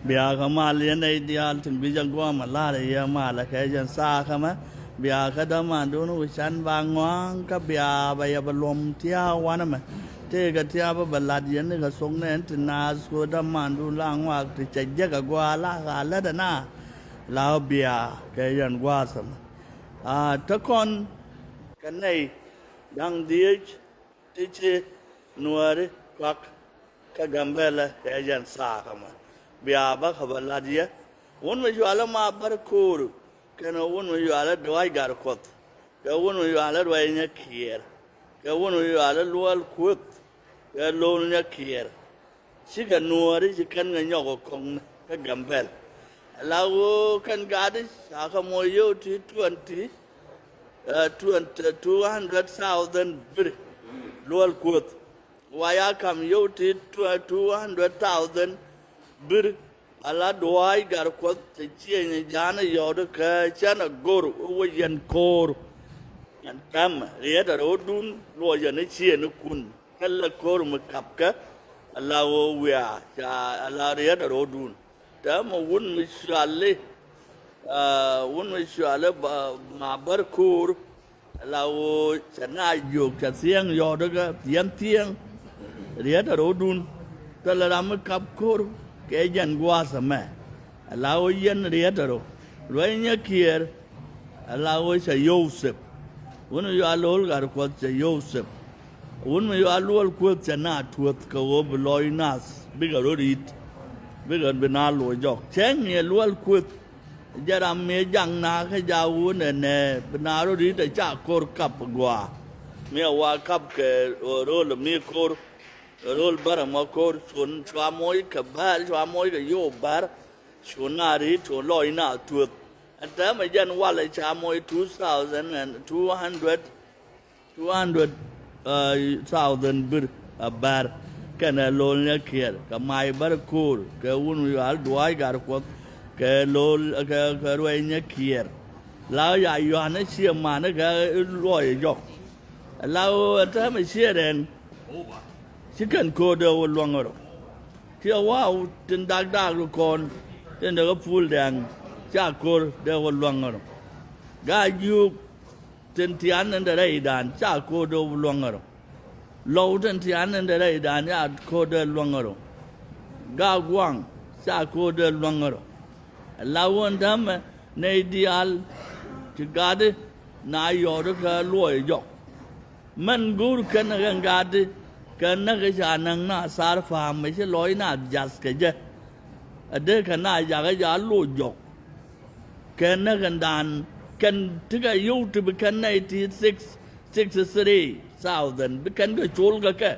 biya kama liyan ay dial tin bijan gwa mala ya mala ka jan sa kama biya ka da man do no chan ba ngwang ka biya ba ya balom tia wana ma te ga tia ba balad yan ga song ne tin na so da man do lang wa ti che ja ga gwa la ga la da na la biya ka jan gwa sam ta kon kan nei dang die ti che nuare kwak ka gambela ka jan sa kama biya ba ka baladiya won me jwala ma bar kur kana won me jwala dwai gar kot ka won me jwala dwai nya kier ka won me jwala lual kut ka lol nya kier si ka nuari si kan nga nyoko kong ka gambel lawo kan gadi sa ka mo yo ti 200,000 bir lual kut waya kam yo ti 200,000 bir ala doai gar ko te chieng jana yodo ka chana gor wo yan kor yan tam ria da rodun lo yan chien kun kala kor ma kap ka ala wo wia cha ala ria da rodun ta mo won mi shale ma bar kor ala wo chana yo ka siang yodo ka tiang ria da rodun kala ram kap kor cái dân qua sao mà lao dân riết rồi rồi nhớ kia lao sẽ Joseph uốn yêu alo gar quật sẽ Joseph uốn yêu alo quật sẽ na tuột cầu bơi nas bây giờ bên alo dọc chén nghe alo quật giờ làm mấy giang na cái giáo uốn này bên alo đi để trả cor cặp qua mấy qua cặp cái rồi là mấy cor rol bar ma kor chun chwa moi ka bar chwa moi ka yo bar chunari chun loi na tuot ata ma jan wala cha moi 200,000 bir bar kana lol nya kier ka mai bar kor ka un al duai gar ko ka lol ka roi nya kier lao ya yo na sia ma na ka loi yok lao ata ma sia den chỉ cần cô đều luang rồi, khi wow trên đa con trên đó có phul đèn, cha cô đều luang rồi, gà yu trên thian nên đây đàn cha cô đều luang rồi, lâu trên thian nên đây đàn cha cô đều luang rồi, gà quang cha cô đều luang rồi, lâu anh thắm này đi al chỉ gà đi nãy giờ đó cái lúa dọc, mình guru cái này gà đi karena kesanang na sar fahamไม่ใช่ร้อยนาจัสกันจ้ะเด็กขนาดอยากจะรู้จบkarenaกันดานกันที่ก็อยู่ที่เป็นกันในที่63,000เป็นกันก็โจลก็แค่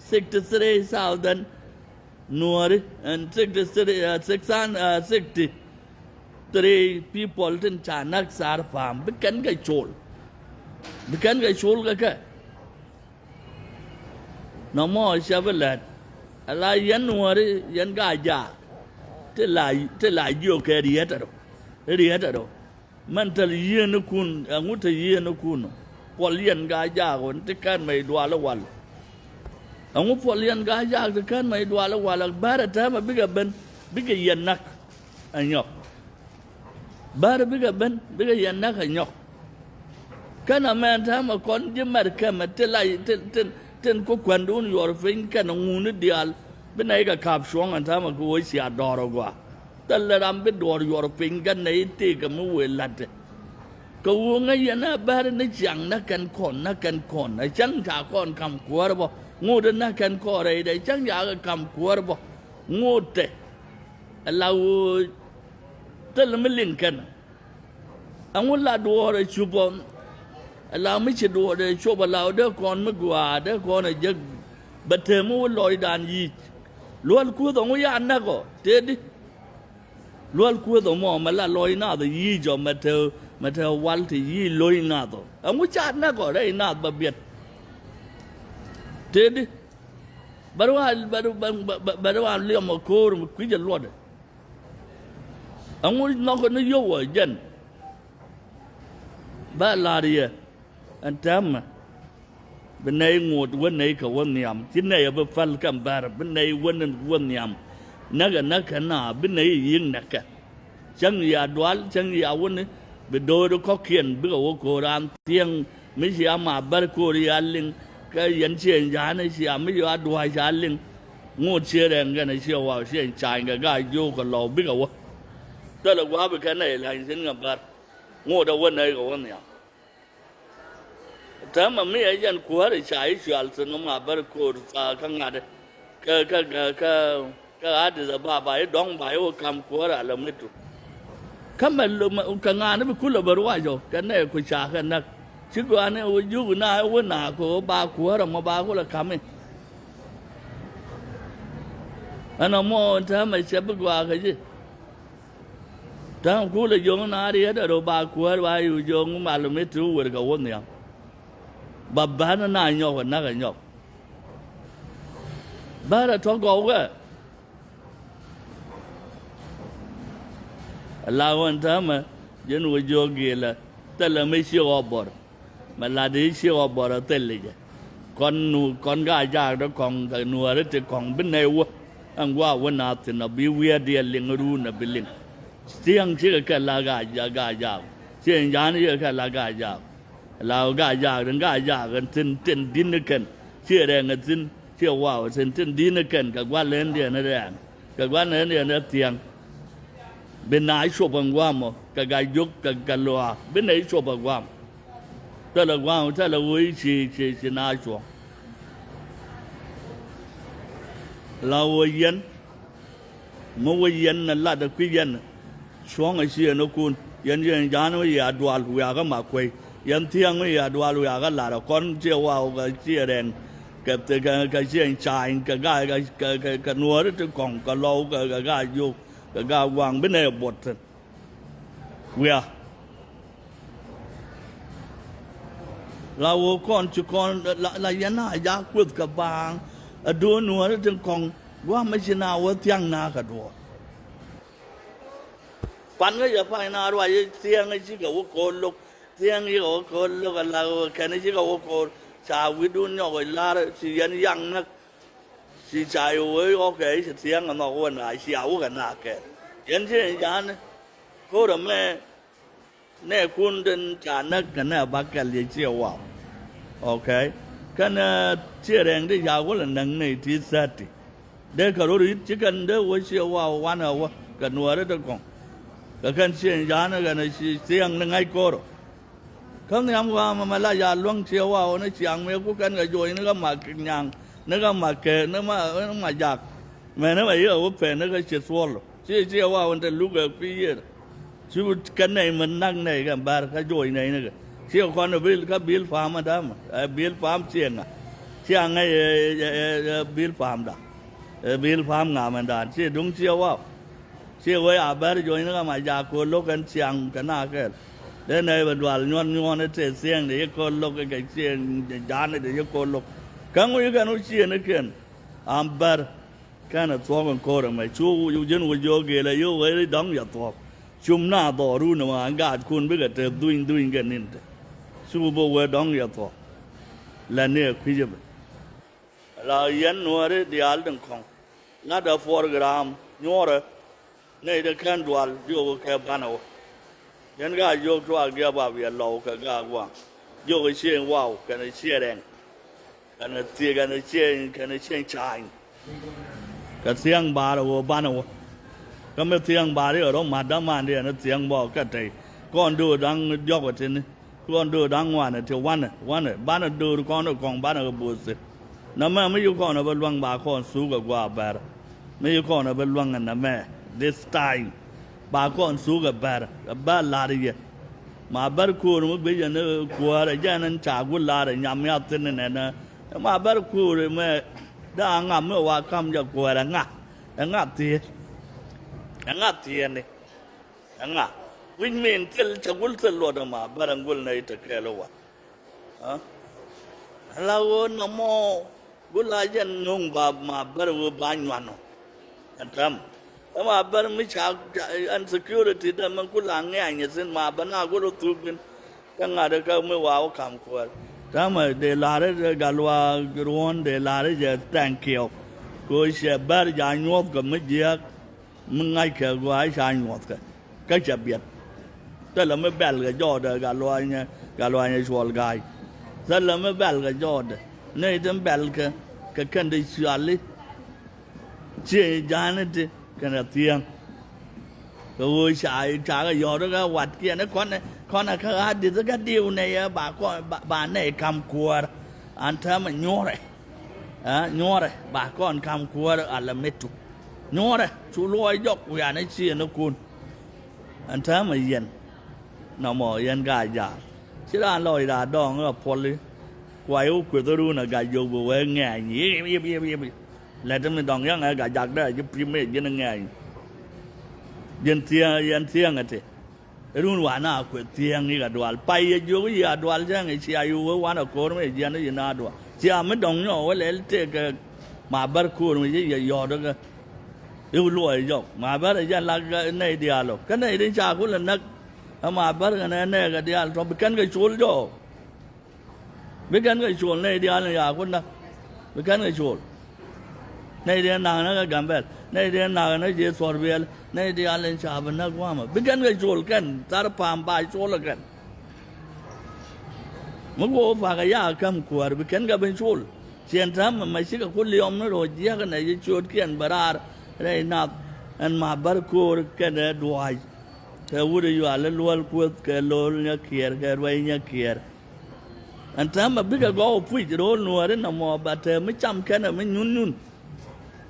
63,000นัวริand 63 people ที่ชานักสารฟาร์มเป็นกันก็โจลก็แค่น้องมอชาวเลดอะไรยันนัวริยันกายาที่ลายโยกเรียดอะมันทะเลนคุณงูทะเลนคุณพอเลียนกายาคนที่กันไม่ดัวละวันงูพอเลียนกายาที่กันไม่ดัวละวันบาร์เธอมาบิกยันนักอันยอกบาร์บิกยันนักอันยอกกันอเมริกามาคนยิ่งมาเกิดมาที่ไล่ที่ก็ควันดูนอยู่ฟินกันงูนิดเดียวเป็นไงกับขับช่วงอันท่ามากูไอ้เสียดอร์กว่าแต่ละรำเป็นดอร์อยู่ฟินกันในที่กับมือเวลัดก็วงไงนะบ้านในจังนักกันคนไอ้จังจากคนคำขวดบ่งูเดินนักกันคนอะไรได้จังอยากคำขวดบ่งูเตะเราแต่ละไม่เล่นกันอันว่าลาดูอะไรชุบเราไม่ใช่ดูเลยช่วงเราเด็กคนไม่กว่าเด็กคนจะบัดเทมูลอยดานยีล้วนคู่ตรงวิญญาณนักก็เด็ดล้วนคู่ตรงมอมาละลอยหน้าตัวยีจอมาเธอวันที่ยีลอยหน้าตัวอันว่าชาตินักก็ได้หน้าบะเบียดเด็ดบารวาเลี้ยงมาโครมคุยจะล้วนอันว่านอกนั้นโย่ยันบ้าลาเรียอันทำเป็นในงวดวันในเขาวันยำที่ในเอาไปฟันกันบาร์เป็นในวันนั้นวันยำ นักหนาบินไหนยิงนักจังยาดวลจังยาวันนี้ไปโดนเขาเขียนบิกว่าโครานเตียงไม่ใช่อามาบาร์โคริอาลิงก็ยันเชียนจานไม่ใช่ไม่ใช่อาดวายจานลิงงูเชียแรงกันในเชียวว่าเชียนจานก็โยกันเราบิกว่าแต่ละว่าไปแค่ไหนหลังเส้นกันบาร์งูตะวันไหนก็วันนี้แต่มันไม่ยันขวาได้ใช้ชาลสนมาบาร์โครข้างหน้าก็อาจจะบ้าไปดองไปว่าคำขวาอะไรไม่ถูกคำมันข้างหน้านี่เป็นคุณละบารวายจ้ะกันเนี่ยคุยชากันนักชิกว่าเนี่ยอยู่หน้าวันหน้าก็บ้าขวาเรามาบ้าคนละคำเองอันนั้นมองถ้าไม่เชื่อปกว่ากันจีถ้าคุณเลยยงนาเรียดเราบ้าขวาว่าอยู่ยงมาเราไม่ถูกวันก็วันเนี่ยบ้านน่าหยอกนักหยอกบ้านเราท้องกอกะลาวันทำยันวัจโยกีละแต่ละไม่เชื่อบ่อมันลาดีเชื่อบ่อเตลเลยคนก็อยากแล้วของกันนัวแล้วจะของเป็นไงวะอังว่าวันนาตินะบิวเวียเดียลิงรูนะบิลิงเสียงเชื่อแค่ลากายากเสียงยานเชื่อแค่ลากายากลากายากกันกันตินดินกันเชื่อแรงกันตินเชื่อว่าตินดินกันกับว่าเล่นเดียนแรงกับว่าเล่นเดียนเตียงเป็นนายชอบบังว่ามั้งกับการยกกับการลัวเป็นนายชอบบังว่าแต่ละว่าแต่ละวิชีนายชอบเราเย็นมัวเย็นนั่นละตะกี้เย็นช่วงไอ้เสียนกุลยันยานไม่อยากดวลหัวก็มาคุยยันเที่ยงไม่อยากดวลหัวก็ลาละคนเจ้าว่าก็เสียแรงกับเสียงชายกับนัวหรือจะกล่องกับเรากับยกก็วางเป็นในบทเวียเราก่อนจุก่อนละยันน่ายากพูดกับบางดูนัวถึงของว่าไม่ใช่นาว่าเที่ยงนากันด้วยปันก็จะไปนาว่าเที่ยงไอ้ชิกับว่าโกนลูกเที่ยงไอ้กับว่าโกนลูกเราแค่นี้ชิกับว่าโกนชาววิดุนยอกลาสิยันยังนักสิใจเว้ยโอเคสิเที่ยงกันนอกวันไหนเสียวกันนักแกยันเช่นยันเขาทำไมเนี่ยคุณเดินจานนักกันเนี่ยบักกันเลยเชี่ยวว่าโอเคกันเชื่อแรงได้ยาวกว่าหนังในที่สัตย์เด็กเขารู้จิกันเด็กว่าเชี่ยวว่าวันเอาว่ากันนัวได้ตั้งกองกันเชื่อยันกันเสียงนั่งไอ้โกรคำนี้ทำว่ามันละยาล่วงเชี่ยวว่าเนี่ยเสียงเมื่อกูกันกับโยนนึกว่ามากินยังนึกว่ามาเกะนึกว่าอยากแม่นึกว่าเยอะว่าเป็นนึกว่าเชี่ยวสวลเชี่ยวว่าวันแต่ลูกกับพี่เยอะชีวิตกันในมันนั่งในกันบาร์ก็โยนในนึกเชี่ยวคนบิลก็บิลฟาร์มมาทำบิลฟาร์มเชียงไงบิลฟาร์มด่าบิลฟาร์มงามันด่าเชี่ยดุงเชี่ยวว่าเชี่ยวไว้อาบาร์โยนนึกว่ามาอยากคนโลกันเชียงกันน่าเกิดเดินในบัดวันย้อนนั่นเสียงเดี๋ยวคนโลกกันเชียงจานเดี๋ยวคนโลกกังวลกันอุเชียนกันอาบาร์กันตัวกันโคร์มาชูยูจนวัจโยเกลยูไว้ดังยัดตัวชุมหน้าต่อรู้นะว่าการคุณไปกับเธอดุยกันนี่ชูบัวดังยัดตัวและเนี่ยคุยจะเป็นเรายันนัวเรื่องเดียร์ดังของนัดฟอร์กรามนัวเรื่องในเรื่องการดวลโยกแค่บ้านเอายันก็โยกตัวเกี่ยวกับเรื่องเราก็ว่าโยกเชียงว้าวกันเชียงแรงกันเชียงชายกันเสียงบาร์เอาบ้านเอาก็ไม่เสียงบาร์ที่เรามาดามานเดียนเสียงบอกก็ใจก่อนดูดังยกว่าเช่นนี้ก่อนดูดังวันเที่ยววันบ้านดูก่อนของบ้านก็บูสน้ำแม่ไม่อยู่ก่อนเป็นวังบาก่อนสู้กับว่าบาร์ไม่อยู่ก่อนเป็นวังกันน้ำแม่ this time บาก่อนสู้กับแบร์บ้านลาดีมาบาร์คูร์มุกไปยันกัวอะไรยันนั้นจากกุลาอะไรยามยามเต้นเนี่ยนะมาบาร์คูร์เมื่อด่างเมื่อว่าคำจะกัวอะไรงะเทียนนี่งะวิ่งเมนเทลจะกุลเทลโลดมาบาร์กุลในตะแคร์โลวะเราโนโมกุลายันงงบามาบาร์วบานวันอันทำแต่มาบาร์ไม่ชาอัน security แต่มันกุลาง่ายเนี่ยสิมาบานากุลตุกินกันงาเด็กเมื่อว่าเอาคำควรถ้ามาเดลาร์กาลวารวนเดลาร์จะ thank you cô sẽ bắt giá nhót cái mấy giặc mình ngay cái gói sai nhót cái chả biết thế là mới bèn cái gió đó cái loài này xuôi gai thế là mới bèn cái gió đó này thì bèn cái cần đi xuyên đi chỉ giá này thì cái là tiền rồi xài cái gió đó cái quạt kia nó con này cái đi cái điều này bà này cầm cua anh thấy mà nhớ đấy bà con cầm cua ở làm mít nhớ đấy chú lôi dọc về này chia nó cùn anh thấy mà yên nó mò yên gà già chứ là lôi ra đòn ở phật đi quay u quay tôi luôn là gà vô vừa nghe nhỉ lại trong mình đòn yang gà già đó giúp phim mấy cái nghe yên thiêng cái gì luôn hoàn nào quay thiêng như cái đồ bay vô cái gì đồ chứ ngày xưa yêu hoàn nào cố mấy cái gì nó đồ chỉ à mấy đồng nhỏ lấy cái mà bắt cô mấy cái gì đó cái yêu lùi dọc mà bắt cái là cái này đi alo cái này đi cha cũng là nấc mà bắt cái này cái đi alo rồi cái chuột đó cái chuột này đi alo ya cũng nấc cái chuột này đi nào nó cái gam bel này đi nào nó dễ xóa bel này đi alo cha bên nấc quá mà cái chuột cái tar pam bay chuột là cái mà cô phải cái ya cầm quạt cái bên chuột chuyện thắm mà chỉ có cuốn liom nó rồi giá cái này chuột cái anh barar đây nạp anh mà bắt cô cái này đuổi cái vụ đấy là luôn quật cái lối nhá kia cái vây nhá kia anh thắm mà biết cái gói phui cái đó nuôi đấy nằm mà bắt mới chăm cái này mới nhún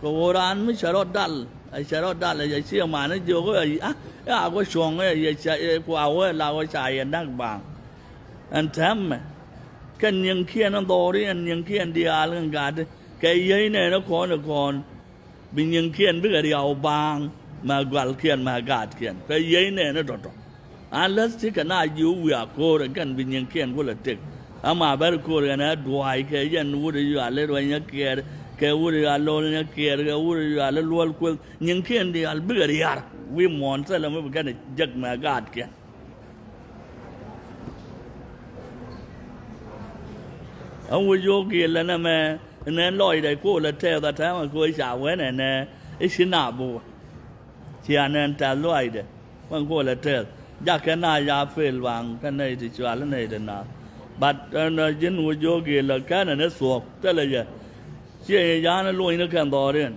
cái oran mới chả rót đal là chỉ mà nó vô cái có xuồng cái quào là cái xài anh đang bằng anh thắm mà cái những kia nó to đấy anh những kia đi ăn cái giấy này nó còn bình những kiên biết cái điều bang mà qual kiên mà gạt kiên cái giấy này nó đỏ unless chỉ cái nào yêu vừa cô rồi cái bình những kiên cũng là tiếc mà bây giờ cô cái này đuổi cái dân vô đi vào lấy đuổi nhá kia cái vô đi vào lôi nhá kia cái vô đi vào lấy lôi cô những kiên đi vào biết cái gì à vì muốn sẽ làm cái này giấc mà gạt kiên ông vô kia là nè mà nên lôi đây cô là theo ta thấy mà cô ấy xả với này nè ít xin nào bù chỉ anh em ta lôi đây mà cô là theo giá cái này giá phê vàng cái này thì chua cái này thì nào bắt nó dân vô kia là cái này nó suộc thế là gì chỉ giá nó lôi nó cần đỏ lên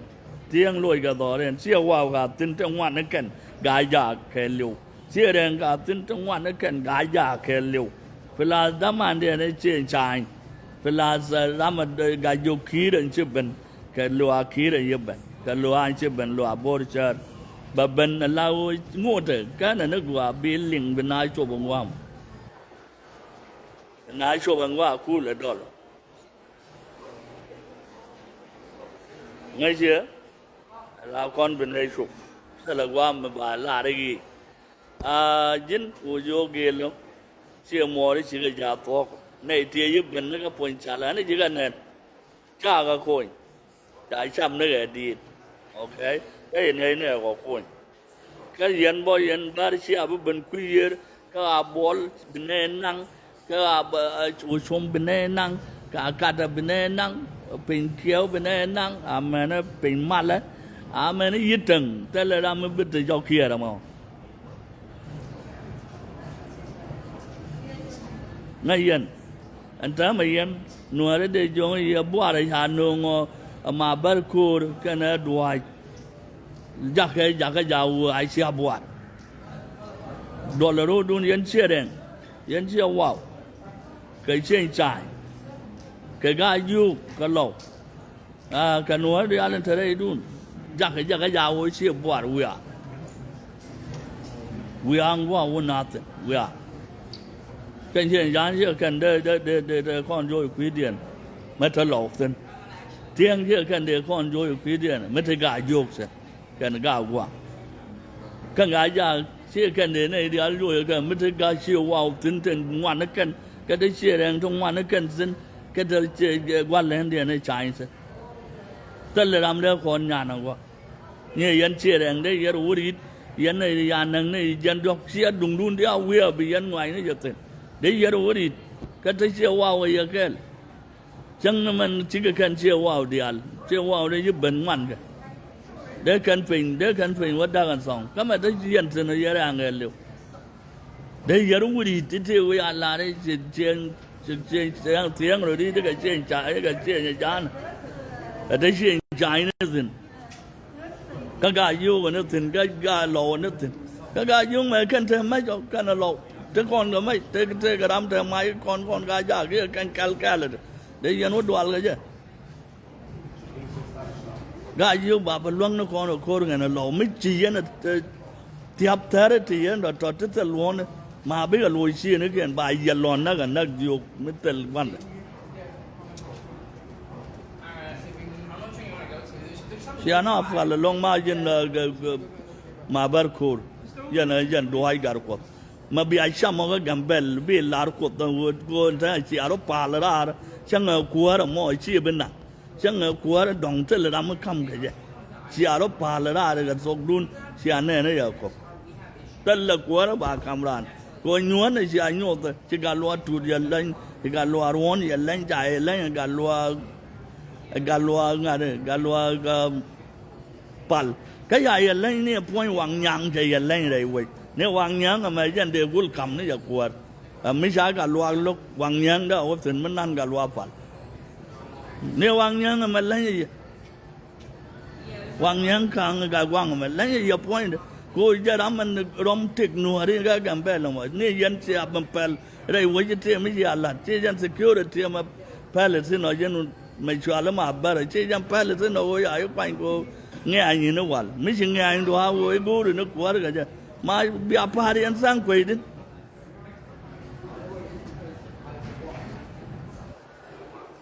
tiếng lôi cái đỏ lên chỉ vào cái tin trong ngoan nó cần gái già cái liu chỉ đèn cái tin trong ngoan nó cần gái già cái liu phải là đám anh đây nó chơi chạy phải là làm cái vô khí đến chứ bên cái lúa khí đến như bên cái lúa anh chứ bên lúa bồi chờ và bên là ngô thế cái này nó gọi bị linh bên này cho bằng quang này cho bằng quang cú là đó rồi ngay chưa là con bên này chụp thế là qua mà bà là đây gì dân của vô kia luôn chưa mua đấy chỉ cái giá to này thì giúp mình nó có phần trả lại nó chỉ cần này cha cái coin trả chăm nó cái đi ok cái này này có coin cái dân bao dân ba chỉ áp bên quy cái ball bên này năng cái chủ sông bên này năng cái cát bên này năng bên kéo bên này năng mà nó bên mặt đấy mà nó ít từng thế là làm biết được cho kia đâu mà ngay dân anh ta mà em nuôi đấy để cho người bua đấy hà nội mà bắt cô cái này đuổi giá cái giàu ai xia bua đôi là đôi đun yên chia wow cái chuyện trái cái gai du cái lẩu cái nuôi đấy anh thấy đấy đun giá cái giàu ai xia bua we are nothing we are cái chuyện giá chưa cần để con rồi quý tiền mới thật lộc tiền tiếng chưa cần để con rồi quý tiền mới thật gà dục sẽ cần gà quá cái gà giá chưa cần để này đi ăn rồi cần mới thật gà siêu wow tiền ngoan nó cần cái đấy chia đen trong ngoan nó cần xin cái đấy quan lên tiền này chạy sẽ tất là làm được con nhà nào quá như dân chia đen đấy giờ uống ít dân này nhà này dân đọc chia đùng đun đi ao bị dân ngoài nó giật tiền đấy giờ đâu đi cái thấy chưa wow vậy cái จังมันจิกกันเชี่ยวว่าวเดียลเชี่ยวว่าวได้ยึดเป็นมันกันเด็กกันฟิงวัดดักันสองก็มาได้ยันเสนอเยอะงเงี้ยเร็วได้ยารู้ดีที่เที่ยวอันลาได้เสียงเราดีได้ก็เชียงใจได้ก็เชียงจานได้เชียงใจนี่สิก็กายุ่งนี่สิก็กาหล่อนี่สิก็กายุ่งมากันเธอไม่จบกันหล่อเธอคนก็ไม่เธอกระดำเธอไม่คนกายากเยอะกันแกลเลยได้ยันวัดดวลกันเจ้กายุ่งบาปล้วนนึกคนโคตรเงี้ยหล่อไม่จีนน่ะเทียบเธอได้จีนเราตอดจะล้วนมาเบกลอยชีนึกเห็นบ่ายยันหลอนนักกันนักยุกไม่เตลวันเสียน้าฟังลงมายันมาบาร์คูร์ยันดวายการ์กมาบิอาชามก็กัมเบลบิลาร์กตั้งวัดกูนท่าชีอารุปาลาร์ช่างกัวร์มอชีเป็นนักช่างกัวร์ดองเตลรำคำกันเจ้ชีอารุปาลาร์กันสกดุนชีอันเนี่ยนะยากบเตลกัวร์บาคำรานก็ยวนนี่ชีอันยอดชีกาลัวตูดยันเล่นชีกาลัวร้อนยันเล่นใจเล่นกาลัวงานกาลัวก็ปัลก็ยันเล่นเนี่ยพวยวังยังใจยันเล่นอะไรเว้ยเนี่ยวังยังทำไมยันเดือกุลคำนี่จะกวดไม่ใช่กาลัวลูกวังยังได้ว่าถึงมันนั่นกาลัวปัลเนี่ยวังยังทำไมเล่นวังยังขังกาวังทำไมเล่นอย่าพวยกูจะทำมันรอมเทคโนโลยีก็กัมเบลมานี่ยันเสียบัมเปลอะไรวะจะเทียมไม่ใช่อะไรเช่ยัน security มาเปลสินะยันไม่ชัวร์ละมาบาร์เช่ยันเปลสินะโอ้ยอายุไปกูเงี้ยนี่นะวัลไม่ใช่เงี้ยนี่ดูฮะโอ้ยกูเรื่องกวาดกันจ้ะมาบิอาพาริยันสังคุยดิ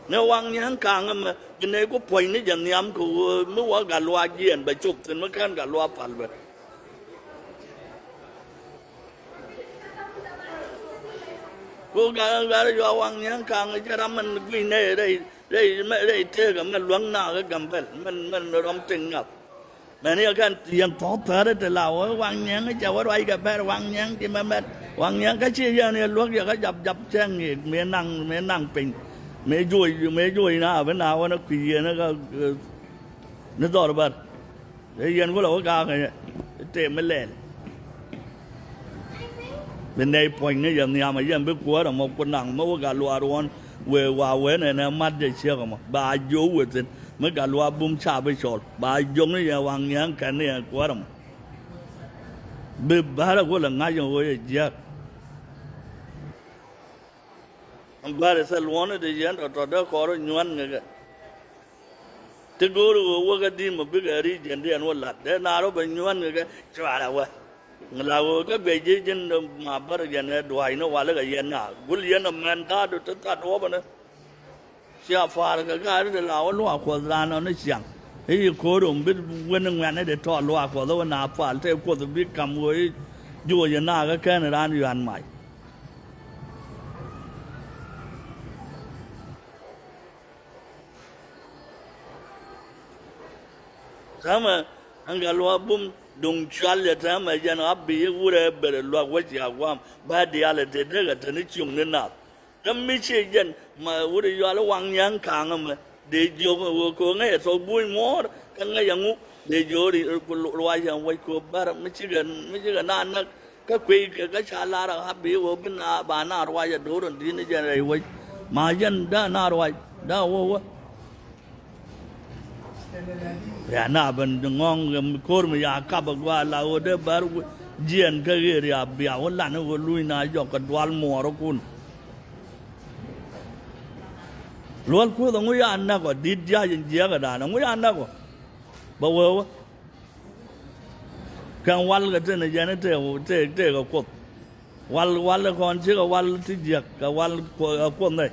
เนี่ยวังยังขังมากินไอ้กูป่วยนี่ยันยามกูเมื่อวันกันลัวเยียนไปจุบถึงเมื่อกันกันลัวปัลไปกูการอยู่วังยังขังจะทำมันวิ่งได้ไม่ได้เท่กับมันหลวงหน้าก็กำเป็นมันร้องตึงอ่ะแต่นี่กันยังท้อเธอได้แต่เราวังยังจะว่าไรกับแม่วังยังที่มันแบบวังยังก็เชี่ยเนี่ยหลวงยังก็จับแจ้งอีกเมียนั่งเป็นเมียยุ่ยนะเป็นนาวันนักขี่นะก็นึกต่อระเบิดไอ้ยันก็เราก็กางไงเตะไม่เล่นเป็นในปอยนี่อย่างนี้มายันไปกลัวแต่มาคนหนังมาว่าการลัวร้อนเววาเวเนี่ยนะมัดจะเชื่อกันมาบาโย่เวสิเมื่อการลัวบุ้มชาไปชดบาโยงนี่อย่าวางยังกันเนี่ยกลัวมั้งบิบาร์ก็ละง่ายอย่างว่าเยอะบาร์เซลวอนเนี่ยยันตัวเด็กขอรยวนเงี้ยที่กูรู้ว่าก็ดีมาบิกอะไรยันเดียนว่าหลัดเดี๋ยวนารเป็นยวนเงี้ยชัวร์แล้ววะเราก็เบยจินมาบาร์ยันเนี่ยด้วยนะว่าเลยก็ยันน่ะกุลยันมันตาดูตัดหัวมันนะเสียฟ้าก็การที่เราลัวขวดร้านเราเนี่ยเสียงไอ้โคตรบิดวันนึงวันนี้เด็ดทอดลัวขวดแล้ววันหน้าฟ้าเท่าขวดบิดกำไว้อยู่ยันหน้าก็แค่ในร้านอยู่อันใหม่ทำไมอันก็ลัวบุ้มดงชัลเลยทำไมยันอับบีกูเรเบลลัววัชยากวามบาดีอะไรเด็ดๆก็ท่านี่จุ่มเนี่ยนับก็ไม่ใช่ยันมาวุฒิยาละวังยังขังมาเดี๋ยวก็ไงสอบบุยมอร์กันไงยังงูเดี๋ยวดิรวยยังไว้กูบาร์ไม่ใช่กันนั่นนักก็คุยก็ชาลาระฮับบีว่าเป็นบ้านน่ารวยจะดูเรื่องที่นี่จะอะไรไว้มายันด้านน่ารวยด้าวัวya na ben ngong kor mi ya ka ba gwa la o de bar jien ka ge ya bia o la no lui na jo ka dwal mo ro kun lol ku da ngu ya na ko di ja yin je ga da na ngu ya na ko ba wo kan wal ga te na ja na te ga ko wal kon chi ga wal ti je ka wal ko nei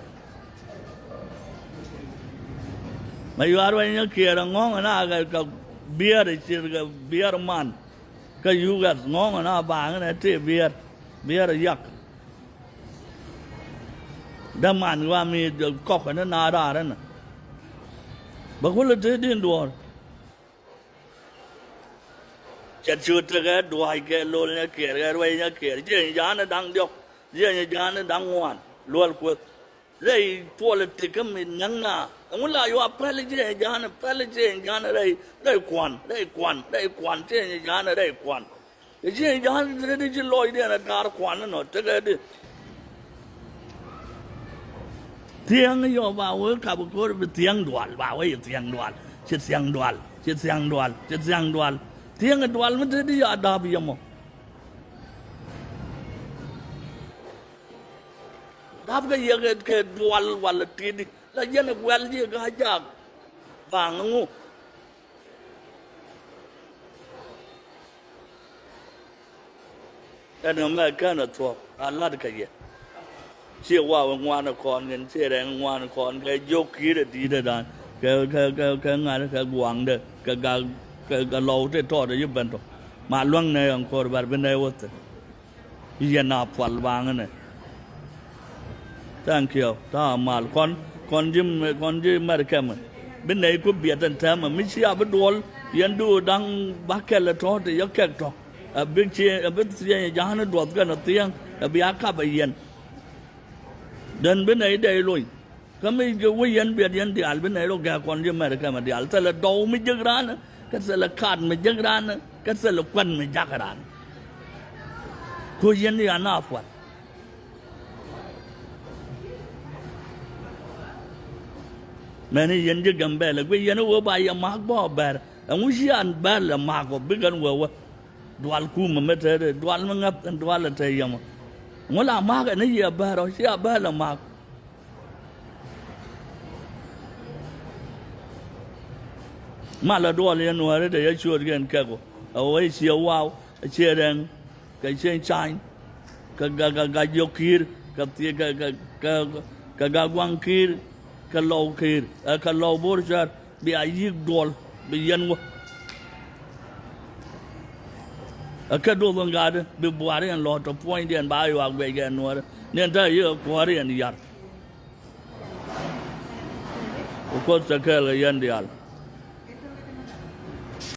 มาอยู่อะไรเนี่ยเกี่ยร์งงนะก็เบียร์ที่เบียร์มันก็อยู่กันงงนะบางนะที่เบียร์ยักษ์ดำมันว่ามีก๊อกนั้นนาดานั่นนะบางคนเลยที่ดินดูจะชุดก็ดูให้แกโลนเนี่ยเกี่ยร์อะไรเนี่ยเกี่ยร์เจ้าหน้าดังเดียวเจ้าหน้าดังงวนล้วนกุด Ray politics min nanga. Amula you are palace jana palace jana ray kwan change jana ray kwan. The change jana ready to Lloyd and a car kwan no take it. Tiang yo ba wo ka bu ko bi tiang dual ba we tiang dual chit tiang dual tiang dual ma de ya da bi mo da ga ye ke dual wal ti di la yen wel ji ga ja ba ngu ana ma kana to Allah da kaye chia qua ngoan con nhân chia đen ngoan con cái dốc khí để đi để đàn cái ngày cái quảng đấy cái lâu thế thôi để giúp bên đó mà luang này ông coi vào bên đây vậy bây giờ phật vàng này thank you ta mà con chim mà cái mà bên này có biệt anh ta mà mình chia bên đuôi yên đu đang bắt cái là thôi thì giấc cái thôi bên chia giá nó đuổi cái nó tiếng bị ác cả bây giờ dan bên này đây rồi, kami juga yang biar yang dial bên này rồi gak con je mereka mà dial, kalau dau mi jagran, kan kalau kad mi jagran, kan kalau quan mi jagran, ko yang ni anak apa? Mana yang je gambel, ko yang wo bayar mak bawa ber, amusian ber la mak wo bigan wo, dual ku memeter, dual mengap, dual teriyam. Ngola mak ni ya ber, siapa ber la mak. Mala dual yang nuara dia cuci kan kago, awai siawau, cereng, kacang cain, kagagagayokir, kagagwangkir, kalaukir, kalau borjar, biayik dual, biyanwa. Akadu bangada, bibuari and lot of point and bayu agway and nuara, nenta ye quarry and yard. Of course, the girl yandial.